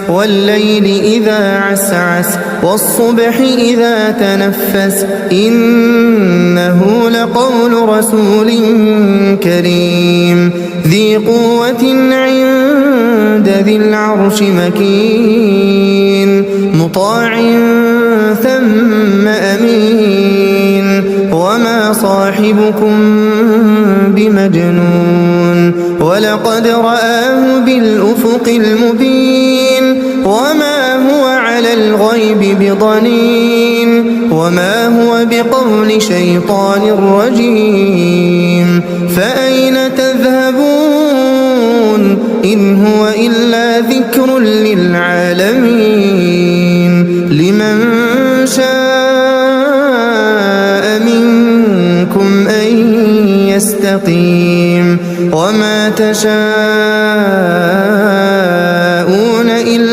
والليل إذا عسعس والصبح إذا تنفس إنه لقول رسول كريم ذي قوة عند ذي العرش مكين مطاع ثم أمين وما صاحبكم بمجنون ولقد رآه بالأفق المبين وما هو على الغيب بضنين وما هو بقول شيطان رجيم فأين تذهبون إن هو إلا ذكر للعالمين لمن شاء منكم أن يستقيم وما تشاءون